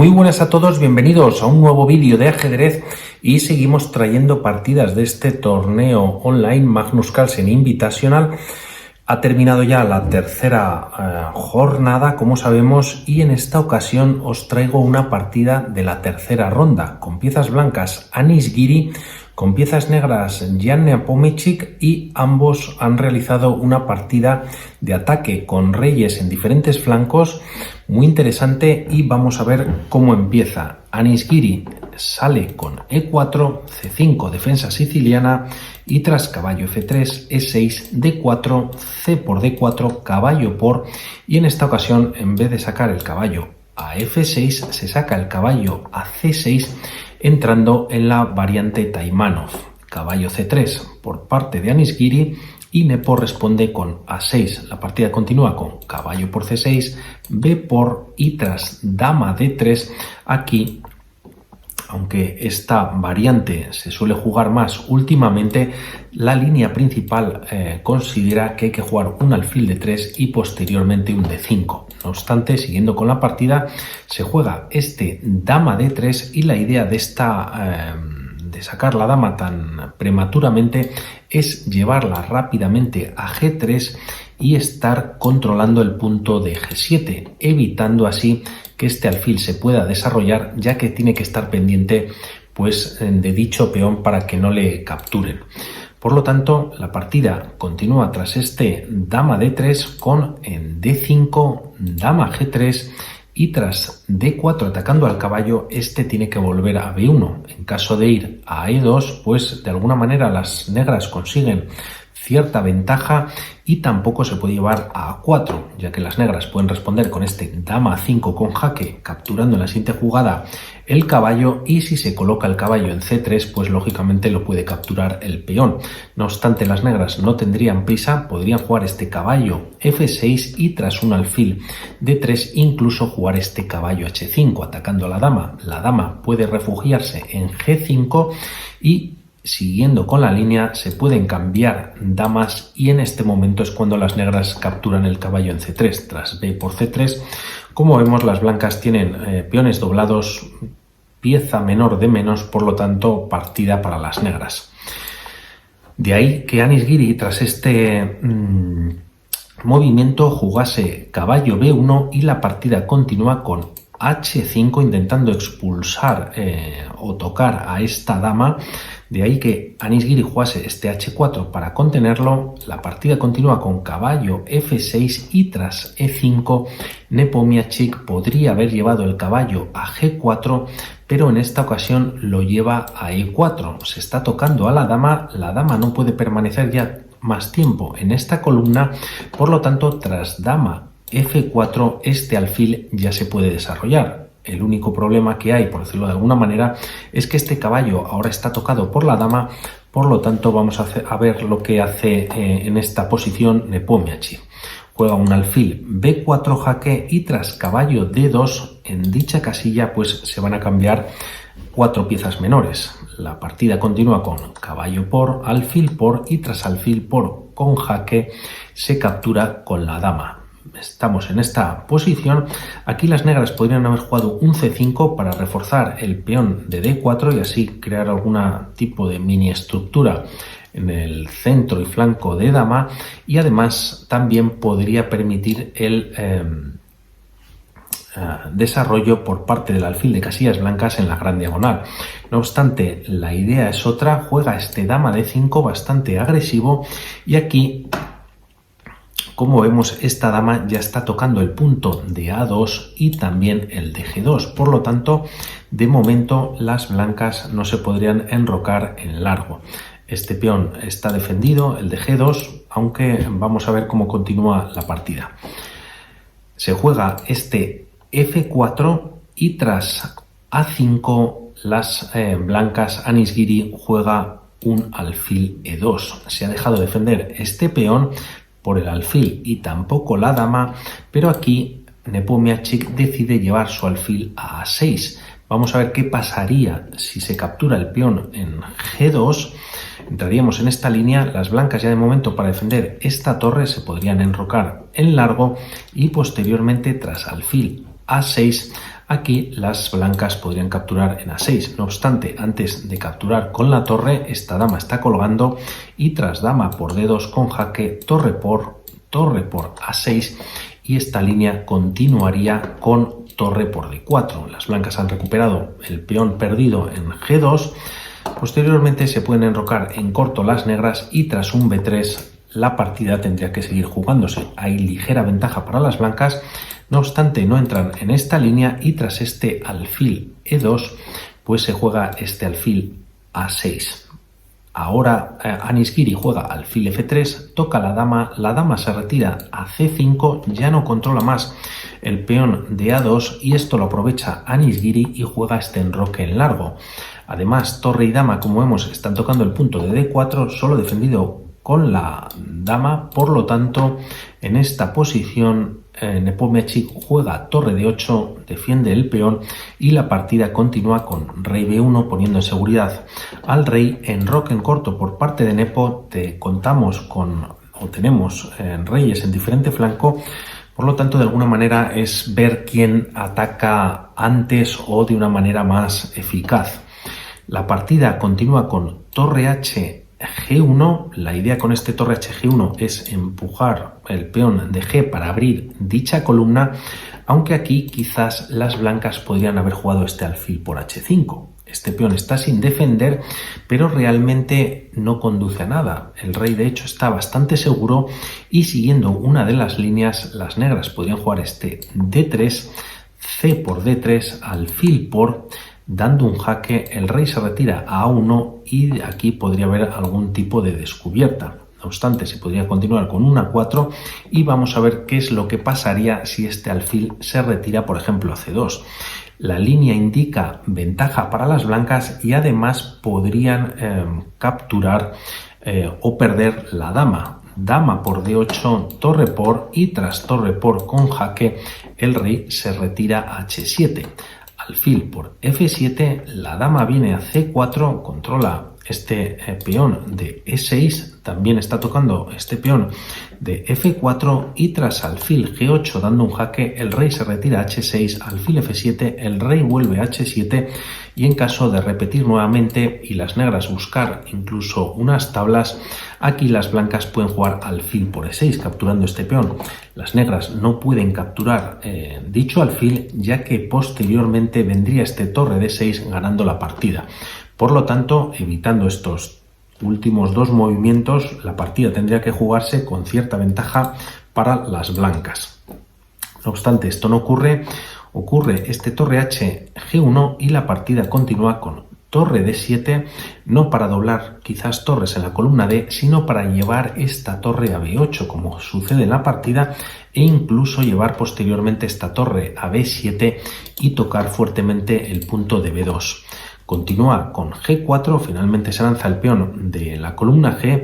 Muy buenas a todos, bienvenidos a un nuevo vídeo de ajedrez y seguimos trayendo partidas de este torneo online Magnus Carlsen Invitational. Ha terminado ya la tercera jornada, como sabemos, y en esta ocasión os traigo una partida de la tercera ronda, con piezas blancas Anish Giri, con piezas negras Jan Nepomniachtchi, y ambos han realizado una partida de ataque con reyes en diferentes flancos, muy interesante, y vamos a ver cómo empieza. Anish Giri sale con E4, C5, defensa siciliana, y tras caballo F3, E6, D4, C por D4, caballo por, y en esta ocasión, en vez de sacar el caballo a F6, se saca el caballo a C6, entrando en la variante Taimanov. Caballo C3 por parte de Anish Giri, y Nepo responde con A6. La partida continúa con caballo por C6, B por, y tras dama D3, aquí, aunque esta variante se suele jugar más últimamente, la línea principal considera que hay que jugar un alfil de 3 y posteriormente un D5. No obstante, siguiendo con la partida, se juega este dama D3, y la idea de de sacar la dama tan prematuramente es llevarla rápidamente a G3 y estar controlando el punto de G7, evitando así que este alfil se pueda desarrollar, ya que tiene que estar pendiente pues de dicho peón para que no le capturen. Por lo tanto, la partida continúa tras este dama D3 con en D5, dama G3, y tras D4 atacando al caballo, este tiene que volver a B1. En caso de ir a E2, pues de alguna manera las negras consiguen cierta ventaja, y tampoco se puede llevar a A4, ya que las negras pueden responder con este dama A5 con jaque, capturando en la siguiente jugada el caballo, y si se coloca el caballo en C3, pues lógicamente lo puede capturar el peón. No obstante, las negras no tendrían prisa, podrían jugar este caballo F6 y tras un alfil D3 incluso jugar este caballo H5 atacando a la dama. La dama puede refugiarse en G5 y siguiendo con la línea se pueden cambiar damas, y en este momento es cuando las negras capturan el caballo en C3 tras B por C3. Como vemos, las blancas tienen peones doblados, pieza menor de menos, por lo tanto partida para las negras. De ahí que Anish Giri tras este movimiento jugase caballo B1 y la partida continúa con H5 intentando expulsar o tocar a esta dama. De ahí que Anish Giri jugase este H4 para contenerlo. La partida continúa con caballo F6 y tras E5 Nepomniachtchi podría haber llevado el caballo a G4, pero en esta ocasión lo lleva a E4. Se está tocando a la dama no puede permanecer ya más tiempo en esta columna, por lo tanto tras dama F4 este alfil ya se puede desarrollar. El único problema que hay, por decirlo de alguna manera, es que este caballo ahora está tocado por la dama, por lo tanto vamos a ver lo que hace en esta posición Nepomniachtchi. Juega un alfil B4 jaque, y tras caballo D2 en dicha casilla pues se van a cambiar 4 piezas menores. La partida continúa con caballo por, alfil por, y tras alfil por con jaque se captura con la dama. Estamos en esta posición. Aquí las negras podrían haber jugado un C5 para reforzar el peón de D4 y así crear algún tipo de mini estructura en el centro y flanco de dama, y además también podría permitir el desarrollo por parte del alfil de casillas blancas en la gran diagonal. No obstante, la idea es otra. Juega este dama D5 bastante agresivo, y aquí, como vemos, esta dama ya está tocando el punto de A2 y también el de G2. Por lo tanto, de momento las blancas no se podrían enrocar en largo. Este peón está defendido, el de G2, aunque vamos a ver cómo continúa la partida. Se juega este F4 y tras A5 las blancas Anish Giri juega un alfil E2. Se ha dejado defender este peón por el alfil y tampoco la dama, pero aquí Nepomniachtchi decide llevar su alfil a A6. Vamos a ver qué pasaría si se captura el peón en G2. Entraríamos en esta línea. Las blancas ya de momento para defender esta torre se podrían enrocar en largo, y posteriormente tras alfil A6 aquí las blancas podrían capturar en A6. No obstante, antes de capturar con la torre, esta dama está colgando y tras dama por D2 con jaque, torre por A6 y esta línea continuaría con torre por D4. Las blancas han recuperado el peón perdido en G2. Posteriormente se pueden enrocar en corto las negras y tras un B3 la partida tendría que seguir jugándose. Hay ligera ventaja para las blancas. No obstante, no entran en esta línea y tras este alfil E2, pues se juega este alfil A6. Ahora Anish Giri juega alfil F3, toca la dama se retira a C5, ya no controla más el peón de A2 y esto lo aprovecha Anish Giri y juega este enroque en largo. Además, torre y dama, como vemos, están tocando el punto de D4, solo defendido con la dama, por lo tanto, en esta posición Nepomniachtchi juega torre de 8, defiende el peón y la partida continúa con rey B1 poniendo en seguridad al rey. Enroque en corto por parte de Nepo, tenemos reyes en diferente flanco, por lo tanto de alguna manera es ver quién ataca antes o de una manera más eficaz. La partida continúa con torre H G1, la idea con este torre HG1 es empujar el peón de G para abrir dicha columna, aunque aquí quizás las blancas podrían haber jugado este alfil por H5. Este peón está sin defender, pero realmente no conduce a nada. El rey de hecho está bastante seguro y siguiendo una de las líneas, las negras podrían jugar este D3, C por D3, alfil por, dando un jaque, el rey se retira a A1 y aquí podría haber algún tipo de descubierta. No obstante, se podría continuar con una A4 y vamos a ver qué es lo que pasaría si este alfil se retira, por ejemplo, a C2. La línea indica ventaja para las blancas y además podrían capturar o perder la dama. Dama por D8, torre por y tras torre por con jaque, el rey se retira a H7. Alfil por F7, la dama viene a C4, controla este peón de E6, también está tocando este peón de F4 y tras alfil G8 dando un jaque, el rey se retira a H6, alfil F7, el rey vuelve a H7 y en caso de repetir nuevamente y las negras buscar incluso unas tablas, aquí las blancas pueden jugar alfil por E6 capturando este peón. Las negras no pueden capturar dicho alfil ya que posteriormente vendría este torre de 6 ganando la partida. Por lo tanto, evitando estos últimos dos movimientos, la partida tendría que jugarse con cierta ventaja para las blancas. No obstante, esto no ocurre este torre H G1 y la partida continúa con torre D7, no para doblar quizás torres en la columna D, sino para llevar esta torre a B8, como sucede en la partida, e incluso llevar posteriormente esta torre a B7 y tocar fuertemente el punto de B2. Continúa con G4, finalmente se lanza el peón de la columna G,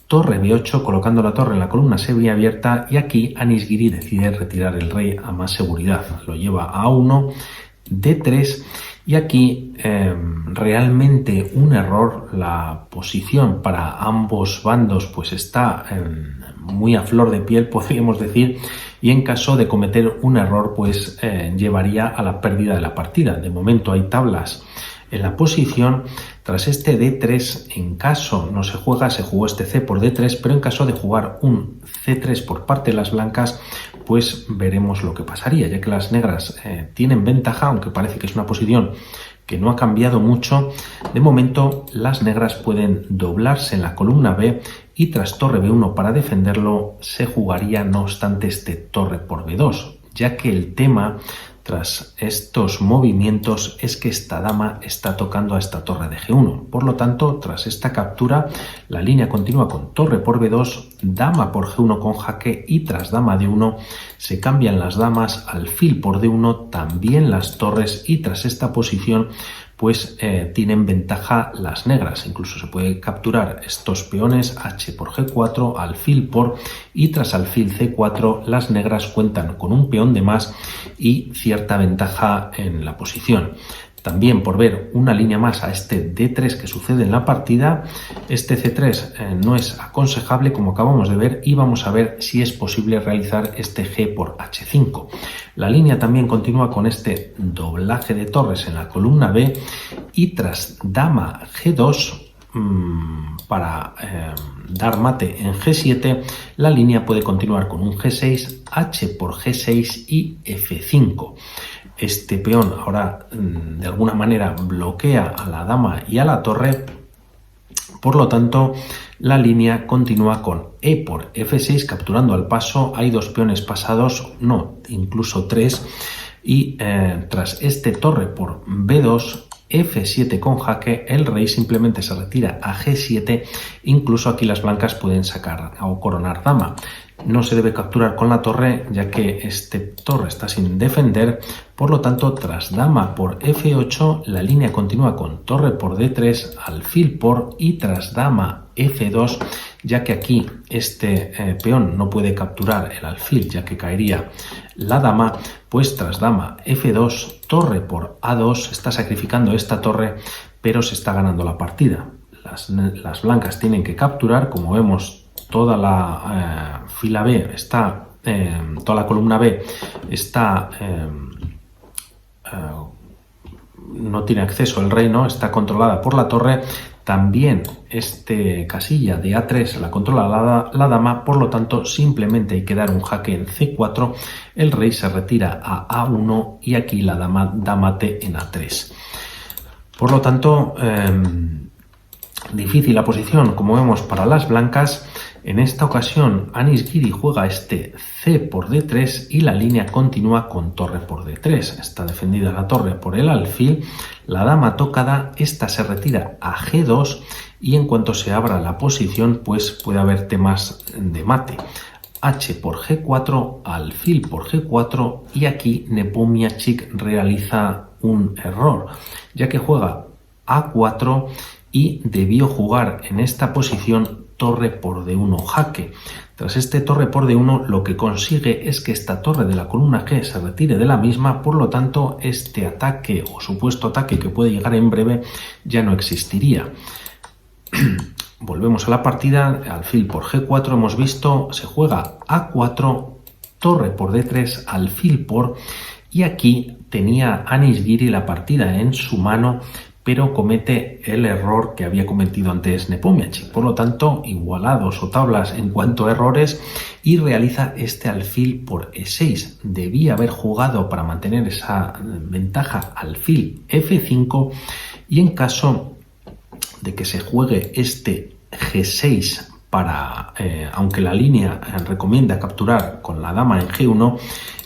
torre B8, colocando la torre en la columna semiabierta y aquí Anish Giri decide retirar el rey a más seguridad. Lo lleva a A1, D3 y aquí realmente un error. La posición para ambos bandos pues está muy a flor de piel, podríamos decir, y en caso de cometer un error pues llevaría a la pérdida de la partida. De momento hay tablas en la posición. Tras este D3, en caso no se juega, se jugó este C por D3, pero en caso de jugar un C3 por parte de las blancas, pues veremos lo que pasaría, ya que las negras tienen ventaja, aunque parece que es una posición que no ha cambiado mucho. De momento, las negras pueden doblarse en la columna B y tras torre B1 para defenderlo, se jugaría no obstante este torre por B2, ya que el tema tras estos movimientos es que esta dama está tocando a esta torre de G1. Por lo tanto, tras esta captura, la línea continúa con torre por B2, dama por G1 con jaque y tras dama D1 se cambian las damas, alfil por D1, también las torres y tras esta posición pues tienen ventaja las negras. Incluso se puede capturar estos peones H por G4, alfil por y tras alfil C4 las negras cuentan con un peón de más y cierta ventaja en la posición. también por ver una línea más a este D3 que sucede en la partida. Este C3 no es aconsejable, como acabamos de ver, y vamos a ver si es posible realizar este G por H5. La línea también continúa con este doblaje de torres en la columna B, y tras dama G2 para dar mate en G7, la línea puede continuar con un G6, H por G6 y F5. Este peón ahora de alguna manera bloquea a la dama y a la torre, por lo tanto la línea continúa con E por F6 capturando al paso. Hay dos peones pasados, no, incluso tres, y tras este torre por B2, F7 con jaque, el rey simplemente se retira a G7, incluso aquí las blancas pueden sacar o coronar dama. No se debe capturar con la torre, ya que este torre está sin defender, por lo tanto tras dama por F8 la línea continúa con torre por D3, alfil por, y tras dama F2, ya que aquí este peón no puede capturar el alfil ya que caería la dama, pues tras dama F2, torre por A2, está sacrificando esta torre pero se está ganando la partida. Las blancas tienen que capturar, como vemos toda la fila B está, toda la columna B está, no tiene acceso el rey, ¿no? Está controlada por la torre. También este casilla de A3 la controla la dama, por lo tanto simplemente hay que dar un jaque en C4, el rey se retira a A1 y aquí la dama da mate en A3. Por lo tanto, difícil la posición, como vemos, para las blancas. En esta ocasión Anish Giri juega este C por D3 y la línea continúa con torre por D3. Está defendida la torre por el alfil, la dama tocada, esta se retira a G2 y en cuanto se abra la posición pues puede haber temas de mate. H por G4, alfil por G4 y aquí Nepomniachtchi realiza un error, ya que juega A4 y debió jugar en esta posición torre por D1 jaque. Tras este torre por D1 lo que consigue es que esta torre de la columna G se retire de la misma, por lo tanto este ataque o supuesto ataque que puede llegar en breve ya no existiría. Volvemos a la partida, alfil por G4 hemos visto, se juega A4, torre por D3, alfil por, y aquí tenía Anish Giri la partida en su mano, pero comete el error que había cometido antes Nepomniachtchi. Por lo tanto, igualados o tablas en cuanto a errores, y realiza este alfil por E6. Debía haber jugado para mantener esa ventaja alfil F5, y en caso de que se juegue este G6 para, aunque la línea recomienda capturar con la dama en G1,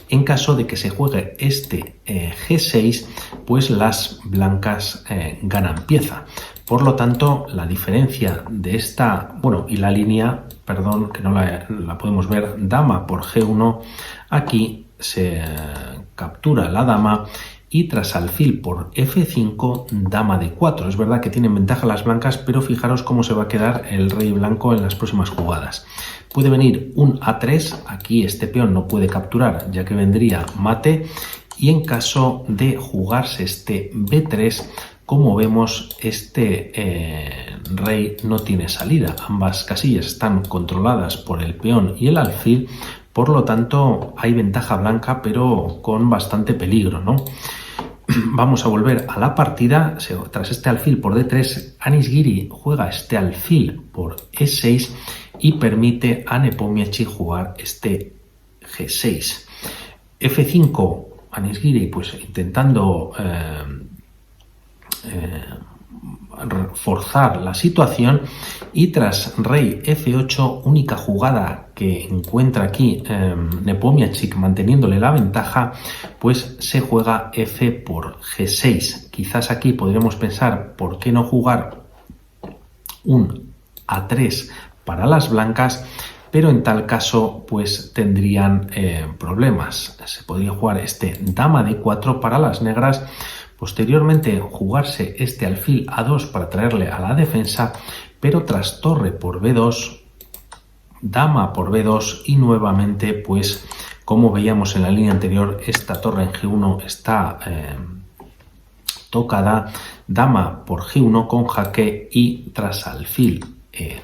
en caso de que se juegue este G6, pues las blancas ganan pieza. Por lo tanto, la diferencia de esta, bueno, y la línea, perdón, que no la podemos ver, dama por G1, aquí se captura la dama y tras alfil por F5, dama D4. Es verdad que tienen ventaja las blancas, pero fijaros cómo se va a quedar el rey blanco en las próximas jugadas. Puede venir un A3, aquí este peón no puede capturar ya que vendría mate, y en caso de jugarse este B3, como vemos, este rey no tiene salida. Ambas casillas están controladas por el peón y el alfil, por lo tanto hay ventaja blanca pero con bastante peligro, ¿no? Vamos a volver a la partida. Tras este alfil por D3, Anish Giri juega este alfil por E6 y permite a Nepomniachtchi jugar este G6. F5, Anish Giri pues intentando forzar la situación, y tras rey F8, única jugada que encuentra aquí Nepomniachtchi manteniéndole la ventaja, pues se juega F por G6. Quizás aquí podríamos pensar por qué no jugar un A3 para las blancas, pero en tal caso pues tendrían problemas. Se podría jugar este dama D4 para las negras, posteriormente jugarse este alfil A2 para traerle a la defensa, pero tras torre por B2, dama por B2 y nuevamente pues como veíamos en la línea anterior, esta torre en G1 está estocada, dama por G1 con jaque y tras alfil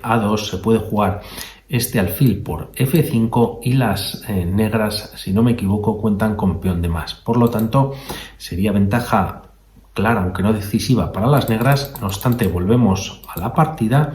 A2 se puede jugar este alfil por F5 y las negras, si no me equivoco, cuentan con peón de más. Por lo tanto, sería ventaja clara, aunque no decisiva, para las negras. No obstante, volvemos a la partida,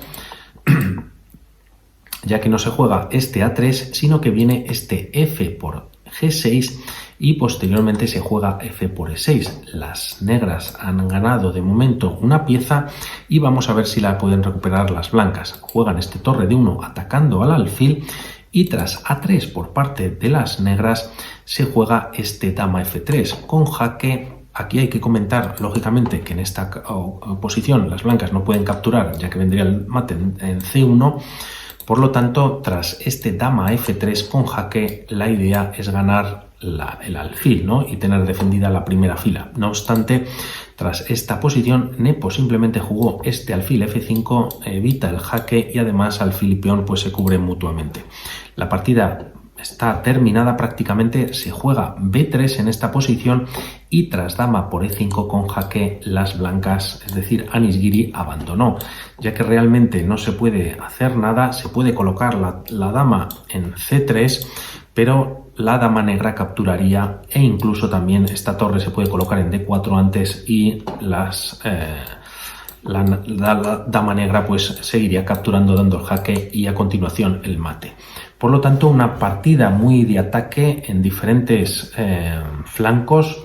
ya que no se juega este A3, sino que viene este F por G6 y posteriormente se juega F por E6. Las negras han ganado de momento una pieza y vamos a ver si la pueden recuperar las blancas. Juegan este torre de 1 atacando al alfil y tras A3 por parte de las negras se juega este dama F3 con jaque. Aquí hay que comentar, lógicamente, que en esta posición las blancas no pueden capturar, ya que vendría el mate en C1. Por lo tanto, tras este dama F3 con jaque, la idea es ganar el alfil, ¿no? Y tener defendida la primera fila. No obstante, tras esta posición, Nepo simplemente jugó este alfil F5, evita el jaque y además alfil y peón pues se cubren mutuamente. La partida está terminada prácticamente, se juega B3 en esta posición y tras dama por E5 con jaque las blancas, es decir, Anish Giri abandonó, ya que realmente no se puede hacer nada. Se puede colocar la dama en C3, pero la dama negra capturaría e incluso también esta torre se puede colocar en D4 antes y la dama negra pues seguiría capturando dando el jaque y a continuación el mate. Por lo tanto, una partida muy de ataque en diferentes flancos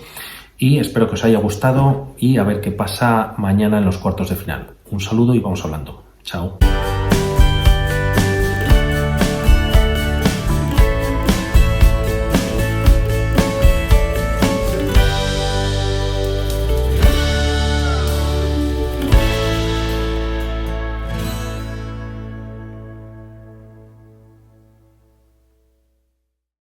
y espero que os haya gustado y a ver qué pasa mañana en los cuartos de final. Un saludo y vamos hablando. Chao.